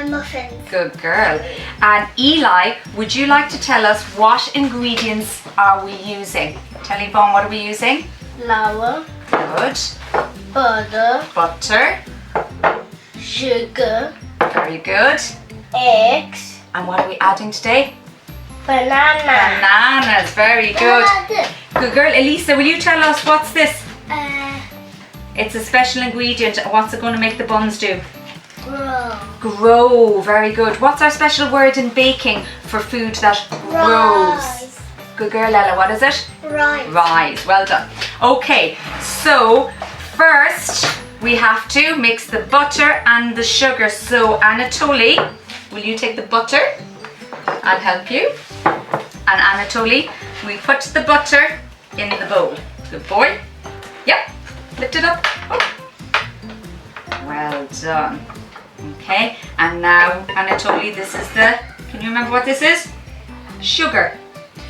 Muffins. Good girl. And Eli, would you like to tell us what ingredients are we using? Tell Yvonne, what are we using? Flour. Good. Butter. Butter. Sugar. Very good. Eggs. And what are we adding today? Banana. Bananas. Very good. Good girl. Elisa, will you tell us what's this? It's a special ingredient. What's it going to make the buns do? Grow. Grow. Very good. What's our special word in baking for food that grows? Rise. Good girl, Ella. What is it? Rise. Rise. Well done. Okay, so first we have to mix the butter and the sugar. So Anatoly, will you take the butter? I'll help you. And Anatoly, we put the butter in the bowl. Good boy. Yep. Lift it up. Oh. Well done. Okay, and now Anatoly, this is the, can you remember what this is? Sugar.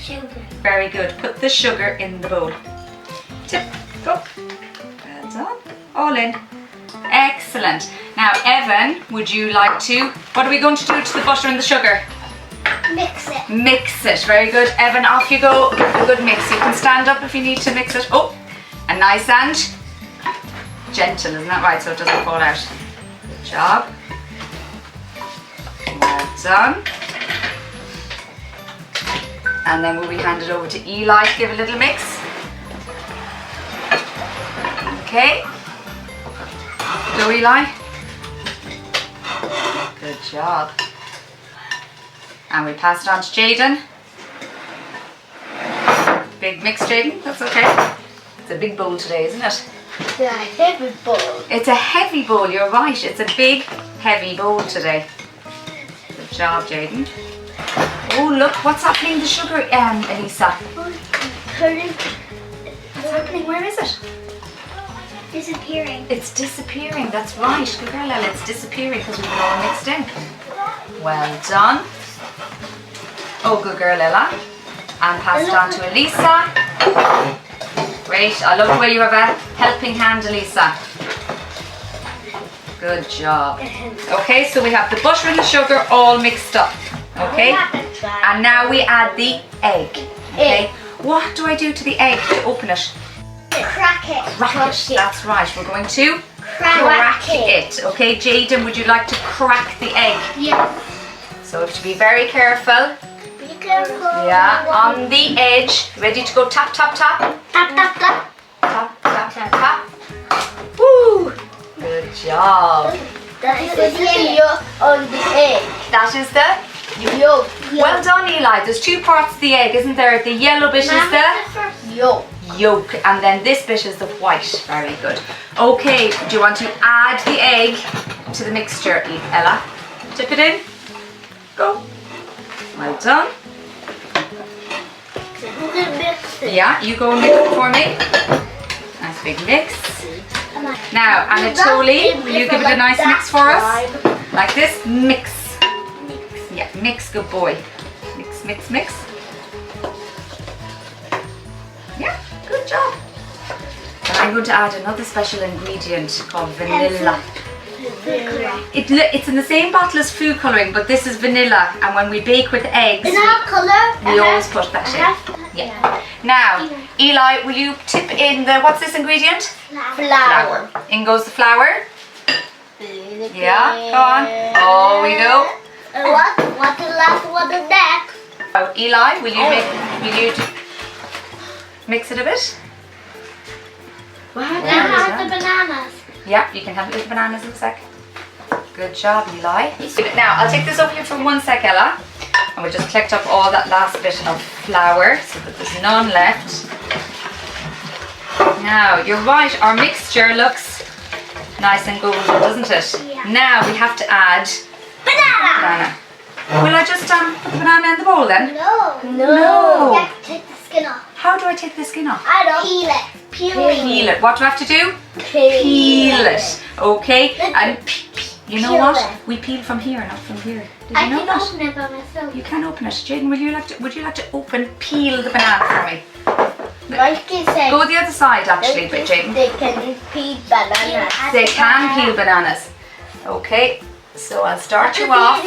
Sugar. Very good. Put the sugar in the bowl. Tip. Go. Well done. All in. Excellent. Now, Evan, would you like to, what are we going to do to the butter and the sugar? Mix it. Mix it. Very good. Evan, off you go. A good mix. You can stand up if you need to mix it. Oh, a nice and gentle, isn't that right? So it doesn't fall out. Good job. Well done. And then will we hand it over to Eli to give a little mix? Okay. Go, Eli. Good job. And we pass it on to Jaden. Big mix, Jaden. That's okay. It's a big bowl today, isn't it? It's a heavy bowl. It's a heavy bowl, you're right. It's a big, heavy bowl today. Good job, Jaden. Oh, look, what's happening to the sugar, Elisa? What's happening? Where is it? Disappearing. It's disappearing, that's right. Good girl, Ella, it's disappearing because we've it all mixed in. Well done. Oh, good girl, Ella. And pass it on to Elisa. Great, I love the way you have a helping hand, Elisa. Good job. Okay, so we have the butter and the sugar all mixed up. Okay, and now we add the egg. Okay, what do I do to the egg to open it? Crack it. Crack it. That's right. We're going to Crack it. Okay, Jaden, would you like to crack the egg? Yes. So we have to be very careful. Be careful. Yeah, on the edge. Ready to go tap, tap, tap? Tap, tap, tap. Tap, tap, tap, tap. Woo! Good job. That is the yolk on the egg. That is the Yolk. Well done, Eli. There's two parts of the egg, isn't there? The yellow bit is the Yolk. yolk, and then this bit is the white. Very good. Okay, do you want to add the egg to the mixture, Ella? Dip it in. Go. Well done. Who can mix it? Yeah, you go and mix it for me. Nice big mix. Now, Anatoly, will you give it a nice mix for us? Like this. Mix. Yeah, mix, good boy. Mix, mix, mix. Yeah, good job. And I'm going to add another special ingredient called vanilla. It's in the same bottle as food colouring, but this is vanilla. And when we bake with eggs, we always put that in. Yeah. Now, Eli, will you tip in the, what's this ingredient? Flour. In goes the flour. Yeah, go on. Oh, we go. What the last one is next? Oh, Eli, will you mix it a bit? Now have the bananas. Yeah, you can have it with the bananas in a sec. Good job, Eli. Now, I'll take this over here for 1 sec, Ella. And we'll just collect up all that last bit of flour so that there's none left. Now, you're right, our mixture looks nice and golden, doesn't it? Yeah. Now we have to add Banana. Will I just put the banana in the bowl then? No. No. You have to take the skin off. How do I take the skin off? I don't. Peel it. Peel it. What do I have to do? Peel it. Okay. And you know Peel what? it. We peel from here, not from here. Did you I know can that? open it by myself. You can open it. Jaden, would you like to peel the banana for me? Like you said, Go the other side actually, but Jaden. they can peel bananas. They can peel bananas. Okay. So I'll start you off.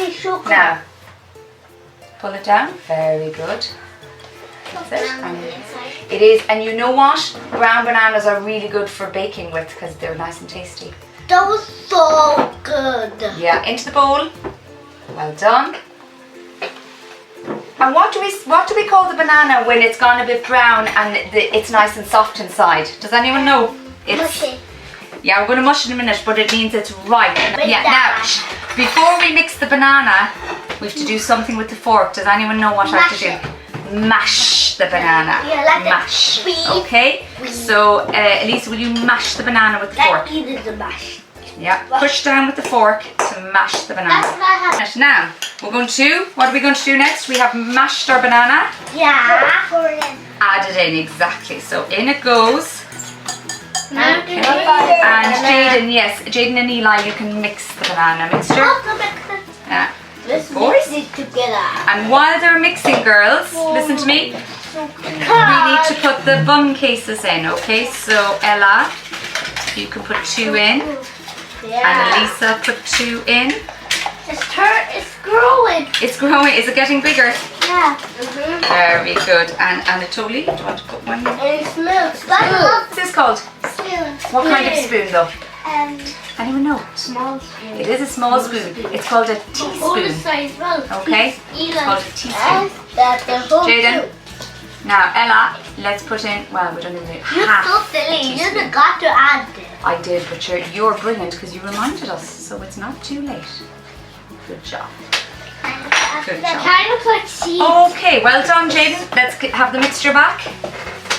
Now, pull it down. Very good. That's it. And it is, and you know what? Ground bananas are really good for baking with because they're nice and tasty. That was so good. Yeah, into the bowl. Well done. And what do we call the banana when it's gone a bit brown and it's nice and soft inside? Does anyone know? Mushy. Yeah, we're going to mush it in a minute, but it means it's ripe. Yeah. Now, before we mix the banana, we have to do something with the fork. Does anyone know what I have to do? Mash the banana. Yeah, like mash. Okay. So, Elisa, will you mash the banana with the fork? That is the mash. Yeah. Push down with the fork to mash the banana. That's what I have. Now, we're going to. What are we going to do next? We have mashed our banana. Yeah. Add it in exactly. So in it goes. Now Okay. And Jaden, yes, Jaden and Eli, you can mix the banana mixture. Yeah. Let's Boys. mix it together. And while they're mixing, girls, listen to me. We need to put the bun cases in, okay? So Ella, you can put 2 in. And Elisa, put 2 in. It's growing. It's growing. Is it getting bigger? Yeah. Very good. And Anatoly, do you want to put one? And it smells good. What's this called? Spoon. What kind of spoon though? Anyone know? Small spoon. It is a small spoon. It's called a teaspoon. Size well. Okay? It's called a teaspoon. That's the whole Jaden. Now Ella, let's put in, well, we don't even do You're half. so silly. You just got to add this. I did, but you're brilliant because you reminded us, so it's not too late. Good job. Good That job. kind of like cheese. Okay, well done, Jaden. Let's have the mixture back.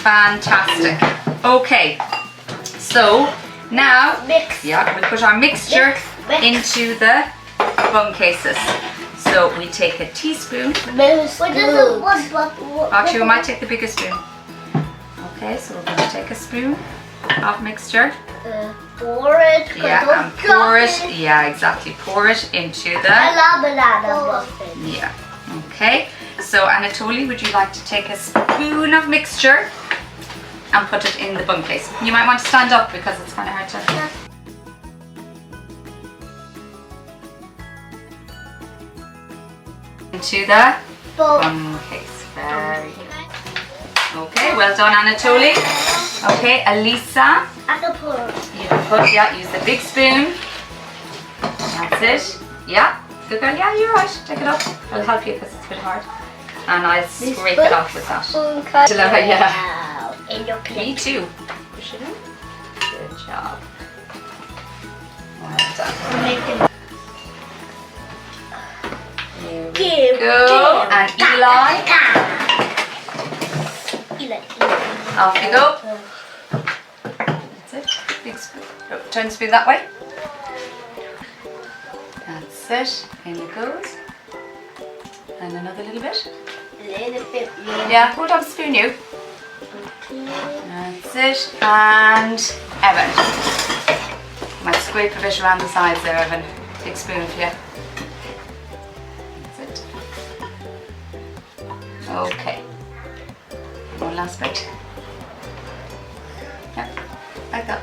Fantastic. Okay, so now, Mix. yeah, we put our mixture Mix. into the bun cases. So we take a teaspoon. Actually, we might take the bigger spoon. Okay, so we're going to take a spoon of mixture. Pour it. Yeah, and pour it. Yeah, exactly. Pour it into the. I love banana muffin. Yeah. Okay. So Anatoly, would you like to take a spoon of mixture and put it in the bun case? You might want to stand up because it's kind of hard to. Into the bun case. Very good. Okay, well done, Anatoly. Okay, Elisa. I can pour. You can put, yeah, use the big spoon. That's it. Yeah, good girl. Yeah, you're right. Take it up. I'll help you because it's a bit hard. And I scrape it off with that. Yeah. In your Me plate. too. Push it in. Good job. Well done. Here we go. And Eli. Off you go. That's it. Big spoon. Oh, turn the spoon that way. That's it. In it goes. And another little bit. Yeah, hold on, spoon you. That's it. And Evan. Might scrape a bit around the sides there, Evan. Big spoon for you. That's it. Okay. One last bit. Yep, like that.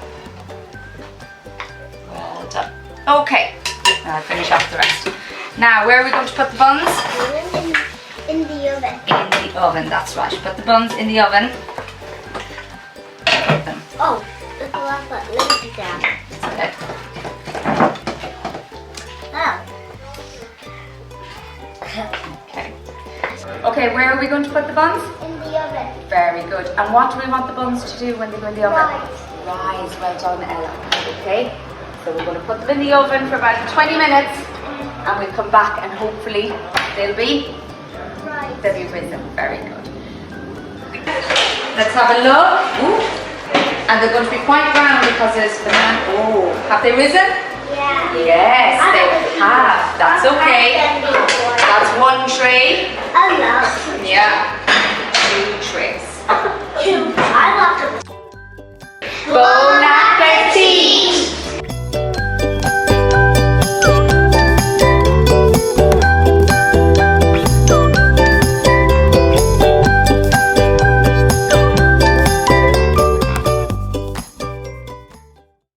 Well done. Okay, now I'll finish off the rest. Now, where are we going to put the buns? In the oven. In the oven, that's right. Put the buns in the oven. Put them. Oh, look at that. Let me down. It's okay. Oh. Okay. Okay, where are we going to put the buns? In the oven. Very good. And what do we want the buns to do when they go in the oven? Rise. Rise. Well done, Ella. Okay. So we're going to put them in the oven for about 20 minutes, and we'll come back and hopefully they'll be risen. Very good. Let's have a look. Ooh. And they're going to be quite brown because there's banana. Oh, have they risen? Yeah. Yes, they have. That's okay. That's one tray. I love. Yeah. 2 trays.